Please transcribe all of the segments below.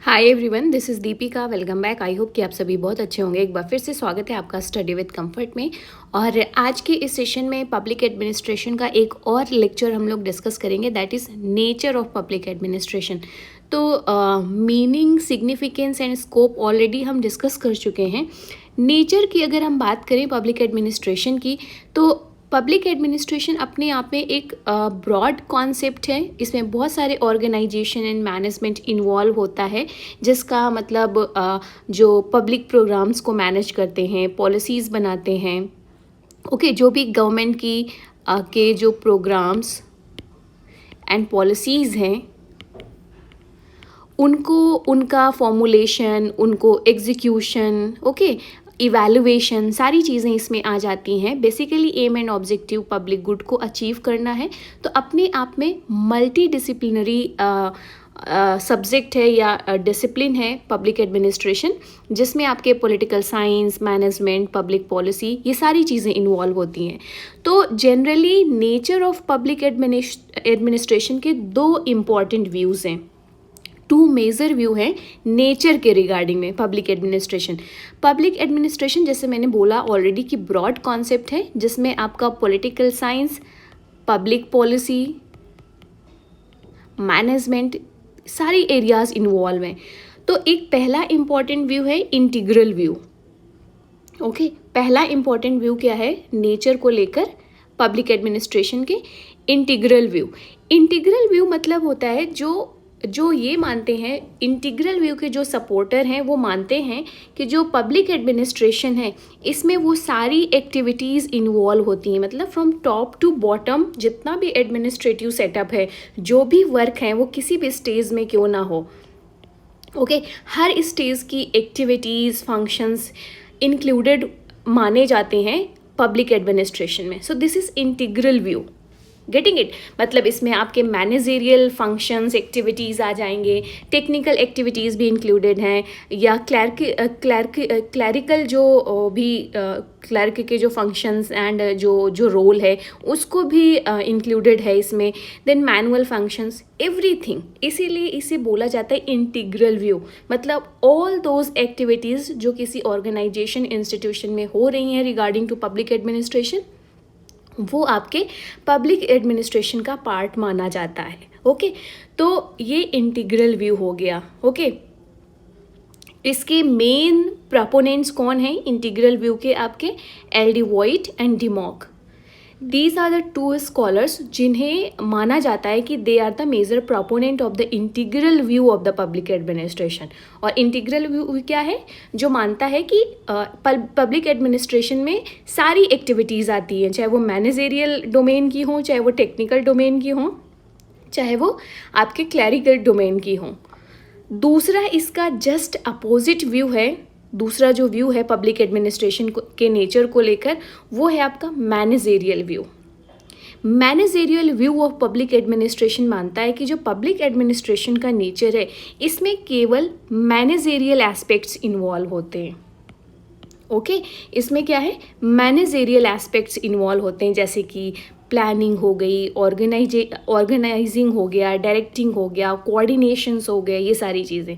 Hi everyone, this is Deepika. Welcome back. I hope कि आप सभी बहुत अच्छे होंगे। एक बार फिर से स्वागत है आपका स्टडी विद कंफर्ट में। और आज के इस सेशन में पब्लिक एडमिनिस्ट्रेशन का एक और लेक्चर हम लोग डिस्कस करेंगे, that is nature of public administration. तो meaning, significance and scope already हम डिस्कस कर चुके हैं। नेचर की अगर हम बात करें पब्लिक एडमिनिस्ट्रेशन की, तो पब्लिक एडमिनिस्ट्रेशन अपने आप में एक ब्रॉड कॉन्सेप्ट है। इसमें बहुत सारे ऑर्गेनाइजेशन एंड मैनेजमेंट इन्वॉल्व होता है, जिसका मतलब जो पब्लिक प्रोग्राम्स को मैनेज करते हैं, पॉलिसीज़ बनाते हैं। ओके, जो भी गवर्नमेंट की के जो प्रोग्राम्स एंड पॉलिसीज़ हैं, उनको उनका फॉर्मुलेशन, उनको एग्जीक्यूशन, ओके, इवैल्यूएशन, सारी चीज़ें इसमें आ जाती हैं। Basically aim and objective public good को अचीव करना है। तो अपने आप में मल्टी डिसिप्लिनरी सब्जेक्ट है या डिसिप्लिन है पब्लिक एडमिनिस्ट्रेशन, जिसमें आपके political science, management, public policy, ये सारी चीज़ें इन्वॉल्व होती हैं। तो generally nature of public administration के दो इम्पॉर्टेंट व्यूज़ हैं, टू मेजर व्यू है नेचर के रिगार्डिंग में पब्लिक एडमिनिस्ट्रेशन। पब्लिक एडमिनिस्ट्रेशन, जैसे मैंने बोला ऑलरेडी, कि ब्रॉड कॉन्सेप्ट है, जिसमें आपका political science, public policy, management, सारी एरियाज इन्वॉल्व हैं। तो एक पहला इम्पॉर्टेंट व्यू है इंटीग्रल व्यू। ओके, पहला इम्पॉर्टेंट व्यू क्या है नेचर को लेकर पब्लिक एडमिनिस्ट्रेशन के? Integral view. इंटीग्रल व्यू मतलब होता है जो ये मानते हैं, इंटीग्रल व्यू के जो सपोर्टर हैं वो मानते हैं कि जो पब्लिक एडमिनिस्ट्रेशन है, इसमें वो सारी एक्टिविटीज़ इन्वॉल्व होती हैं। मतलब फ्रॉम टॉप टू बॉटम जितना भी एडमिनिस्ट्रेटिव सेटअप है, जो भी वर्क है, वो किसी भी स्टेज में क्यों ना हो, ओके, हर स्टेज की एक्टिविटीज़, फंक्शंस इंक्लूडेड माने जाते हैं पब्लिक एडमिनिस्ट्रेशन में। So this is integral view. Getting it? मतलब इसमें आपके मैनेजेरियल फंक्शंस, एक्टिविटीज़ आ जाएंगे, टेक्निकल एक्टिविटीज़ भी इंक्लूडेड हैं, या क्लैरिकल जो भी क्लर्क के जो फंक्शंस एंड जो रोल है उसको भी इंक्लूडेड है इसमें। Then manual functions, everything. इसीलिए इसे बोला जाता है इंटीग्रल व्यू। मतलब ऑल दोज एक्टिविटीज़ जो किसी ऑर्गेनाइजेशन, इंस्टीट्यूशन में हो रही हैं रिगार्डिंग टू पब्लिक एडमिनिस्ट्रेशन, वो आपके पब्लिक एडमिनिस्ट्रेशन का पार्ट माना जाता है। ओके, तो ये इंटीग्रल व्यू हो गया। ओके, इसके मेन प्रोपोनेंट्स कौन हैं इंटीग्रल व्यू के? आपके L D White and Dimock. These are the two scholars जिन्हें माना जाता है कि they are the major proponent of the integral view of the public administration. और इंटीग्रल व्यू क्या है? जो मानता है कि पब्लिक एडमिनिस्ट्रेशन में सारी एक्टिविटीज़ आती हैं, चाहे वो मैनेजेरियल डोमेन की हों, चाहे वो टेक्निकल डोमेन की हों, चाहे वो आपके क्लैरिकल डोमेन की हों। दूसरा इसका जस्ट अपोजिट व्यू है, दूसरा जो व्यू है पब्लिक एडमिनिस्ट्रेशन के नेचर को लेकर, वो है आपका managerial view. Managerial view of public administration मानता है कि जो पब्लिक एडमिनिस्ट्रेशन का नेचर है, इसमें केवल मैनेजेरियल एस्पेक्ट्स इन्वॉल्व होते हैं। ओके, इसमें क्या है? मैनेजेरियल एस्पेक्ट्स इन्वॉल्व होते हैं, जैसे कि प्लानिंग हो गई, ऑर्गेनाइजिंग हो गया, डायरेक्टिंग हो गया, कोऑर्डिनेशंस हो गए, ये सारी चीज़ें।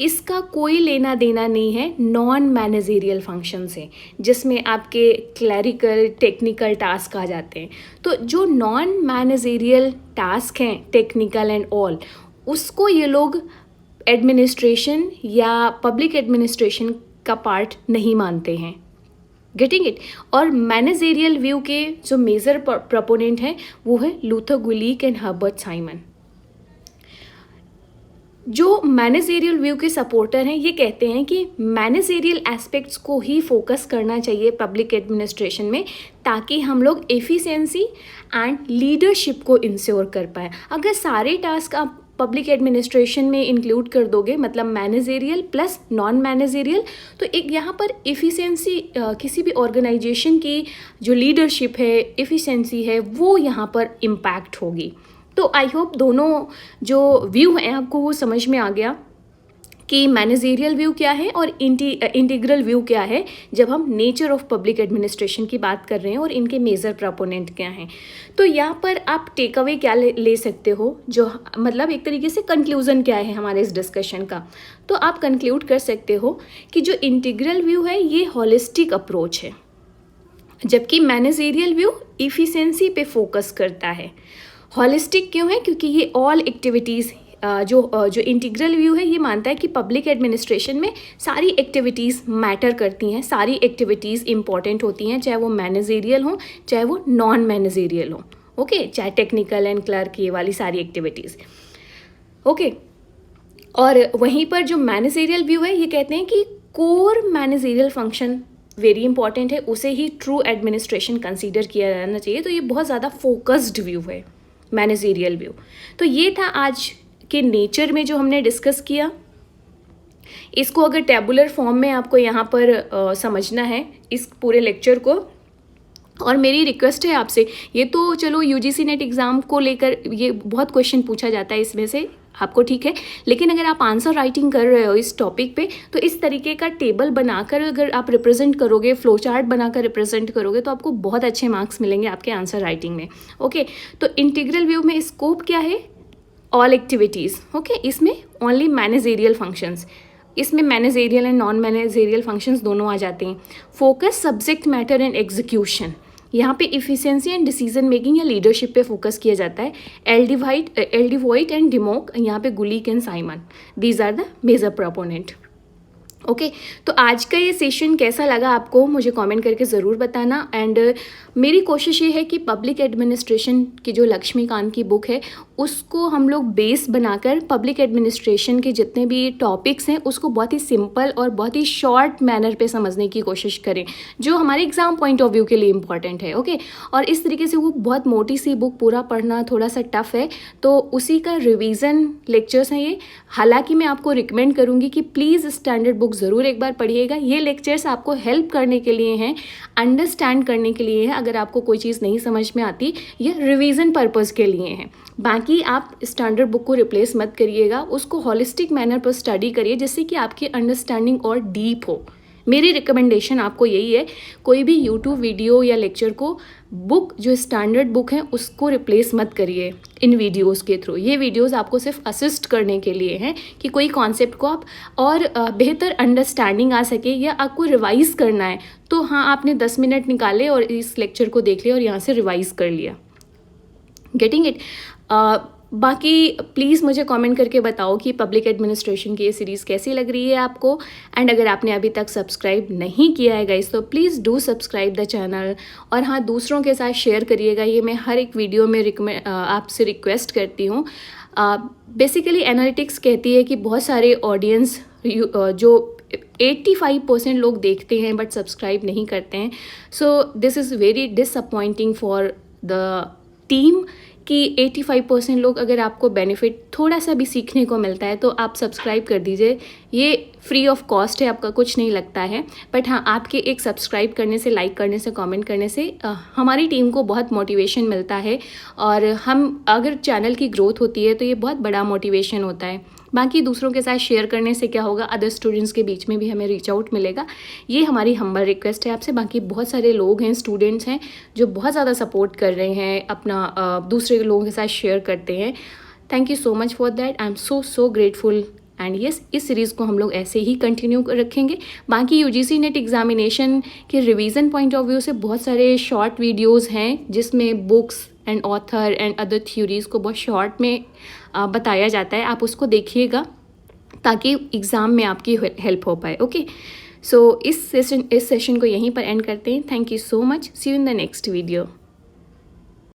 इसका कोई लेना देना नहीं है नॉन मैनेजेरियल फंक्शन से, जिसमें आपके क्लैरिकल, टेक्निकल टास्क आ जाते हैं। तो जो नॉन मैनेजेरियल टास्क हैं, टेक्निकल एंड ऑल, उसको ये लोग एडमिनिस्ट्रेशन या पब्लिक एडमिनिस्ट्रेशन का पार्ट नहीं मानते हैं। Getting it? और मैनेजेरियल व्यू के जो मेजर प्रोपोनेंट हैं वो है Luther Gulik and Herbert Simon. जो मैनेजेरियल व्यू के सपोर्टर हैं, ये कहते हैं कि मैनेजेरियल एस्पेक्ट्स को ही फोकस करना चाहिए पब्लिक एडमिनिस्ट्रेशन में, ताकि हम लोग एफिशिएंसी एंड लीडरशिप को इंश्योर कर पाए। अगर सारे टास्क आप पब्लिक एडमिनिस्ट्रेशन में इंक्लूड कर दोगे, मतलब मैनेजेरियल प्लस नॉन मैनेजेरियल, तो एक यहाँ पर एफिशिएंसी, किसी भी ऑर्गेनाइजेशन की जो लीडरशिप है, एफिशिएंसी है, वो यहाँ पर इम्पैक्ट होगी। तो आई होप दोनों जो व्यू हैं आपको वो समझ में आ गया कि मैनेजरियल व्यू क्या है और इंटीग्रल व्यू क्या है जब हम नेचर ऑफ पब्लिक एडमिनिस्ट्रेशन की बात कर रहे हैं और इनके मेजर प्रोपोनेंट क्या हैं। तो यहाँ पर आप टेक अवे क्या ले सकते हो, जो मतलब एक तरीके से कंक्लूजन क्या है हमारे इस डिस्कशन का। तो आप कंक्लूड कर सकते हो कि जो इंटीग्रल व्यू है ये होलिस्टिक अप्रोच है, जबकि मैनेजरियल व्यू इफिशिएंसी पे फोकस करता है। हॉलिस्टिक क्यों है? क्योंकि ये ऑल एक्टिविटीज़ जो इंटीग्रल व्यू है ये मानता है कि पब्लिक एडमिनिस्ट्रेशन में सारी एक्टिविटीज़ मैटर करती हैं, सारी एक्टिविटीज़ इंपॉर्टेंट होती हैं, चाहे वो मैनेजरियल हो चाहे वो नॉन मैनेजरियल हो। ओके, चाहे टेक्निकल एंड क्लर्क ये वाली सारी एक्टिविटीज़। ओके, और वहीं पर जो मैनेजरियल व्यू है ये कहते हैं कि core managerial function very important है, उसे ही ट्रू एडमिनिस्ट्रेशन कंसीडर किया जाना चाहिए। तो ये बहुत ज़्यादा फोकस्ड व्यू है मैनेजरियल व्यू। तो ये था आज के नेचर में जो हमने डिस्कस किया। इसको अगर टेबुलर फॉर्म में आपको यहाँ पर समझना है इस पूरे लेक्चर को, और मेरी रिक्वेस्ट है आपसे, ये तो चलो यूजीसी नेट एग्ज़ाम को लेकर ये बहुत क्वेश्चन पूछा जाता है इसमें से आपको, ठीक है, लेकिन अगर आप आंसर राइटिंग कर रहे हो इस टॉपिक पे तो इस तरीके का टेबल बनाकर अगर आप रिप्रेजेंट करोगे, फ्लो चार्ट बनाकर रिप्रेजेंट करोगे तो आपको बहुत अच्छे मार्क्स मिलेंगे आपके आंसर राइटिंग में। ओके, तो इंटीग्रल व्यू में स्कोप क्या है? All activities. ओके, इसमें ओनली मैनेजरियल फंक्शंस, इसमें managerial and non managerial functions दोनों आ जाते हैं। Focus subject matter and execution, यहाँ पे इफिशिएंसी एंड डिसीजन मेकिंग या लीडरशिप पे फोकस किया जाता है। एल्डिवॉइट एंड डिमोक, यहाँ पे Gulick and Simon, these are the major proponent. Okay, तो आज का ये सेशन कैसा लगा आपको मुझे कमेंट करके ज़रूर बताना। एंड मेरी कोशिश ये है कि पब्लिक एडमिनिस्ट्रेशन की जो लक्ष्मीकांत की बुक है उसको हम लोग बेस बनाकर पब्लिक एडमिनिस्ट्रेशन के जितने भी टॉपिक्स हैं उसको बहुत ही सिंपल और बहुत ही शॉर्ट मैनर पे समझने की कोशिश करें, जो हमारे एग्ज़ाम पॉइंट ऑफ व्यू के लिए इम्पॉर्टेंट है। ओके, और इस तरीके से वो बहुत मोटी सी बुक पूरा पढ़ना थोड़ा सा टफ है, तो उसी का रिवीजन लेक्चर्स हैं ये। हालांकि मैं आपको रिकमेंड करूँगी कि प्लीज़ स्टैंडर्ड बुक ज़रूर एक बार पढ़िएगा। ये लेक्चर्स आपको हेल्प करने के लिए हैं, अंडरस्टैंड करने के लिए है। अगर आपको कोई चीज़ नहीं समझ में आती, ये रिवीजन पर्पज़ के लिए हैं। बाकी आप स्टैंडर्ड बुक को रिप्लेस मत करिएगा, उसको हॉलिस्टिक मैनर पर स्टडी करिए जिससे कि आपकी अंडरस्टैंडिंग और डीप हो। मेरी रिकमेंडेशन आपको यही है, कोई भी यूट्यूब वीडियो या लेक्चर को बुक जो स्टैंडर्ड बुक है उसको रिप्लेस मत करिए इन वीडियोस के थ्रू। ये वीडियोस आपको सिर्फ असिस्ट करने के लिए हैं कि कोई कॉन्सेप्ट को आप और बेहतर अंडरस्टैंडिंग आ सके, या आपको रिवाइज़ करना है तो हाँ आपने 10 मिनट निकाले और इस लेक्चर को देख लिया और यहाँ से रिवाइज़ कर लिया। Getting it? बाकी प्लीज़ मुझे कमेंट करके बताओ कि पब्लिक एडमिनिस्ट्रेशन की ये सीरीज़ कैसी लग रही है आपको। एंड अगर आपने अभी तक सब्सक्राइब नहीं किया है गाइस तो please do subscribe the channel, और हाँ दूसरों के साथ शेयर करिएगा। ये मैं हर एक वीडियो में आपसे रिक्वेस्ट करती हूँ। बेसिकली एनालिटिक्स कहती है कि बहुत सारे ऑडियंस जो 85% लोग देखते हैं बट सब्सक्राइब नहीं करते हैं। So this is very disappointing for the team कि 85% लोग, अगर आपको बेनिफिट थोड़ा सा भी सीखने को मिलता है तो आप सब्सक्राइब कर दीजिए। ये फ्री ऑफ कॉस्ट है, आपका कुछ नहीं लगता है। बट हाँ, आपके एक सब्सक्राइब करने से, लाइक करने से, कमेंट करने से हमारी टीम को बहुत मोटिवेशन मिलता है, और हम अगर चैनल की ग्रोथ होती है तो ये बहुत बड़ा मोटिवेशन होता है। बाकी दूसरों के साथ शेयर करने से क्या होगा, अदर स्टूडेंट्स के बीच में भी हमें रीच आउट मिलेगा। ये हमारी हम्बल रिक्वेस्ट है आपसे। बाकी बहुत सारे लोग हैं, स्टूडेंट्स हैं जो बहुत ज़्यादा सपोर्ट कर रहे हैं, अपना दूसरे लोगों के साथ शेयर करते हैं। Thank you so much for that, I am so grateful. And yes, इस सीरीज़ को हम लोग ऐसे ही कंटिन्यू रखेंगे। बाकी यूजीसी नेट एग्जामिनेशन के रिवीजन पॉइंट ऑफ व्यू से बहुत सारे शॉर्ट वीडियोस हैं जिसमें books and author and other theories को बहुत शॉर्ट में बताया जाता है। आप उसको देखिएगा ताकि एग्ज़ाम में आपकी हेल्प हो पाए। ओके, सो इस सेशन को यहीं पर एंड करते हैं। Thank you so much, see you in the next video.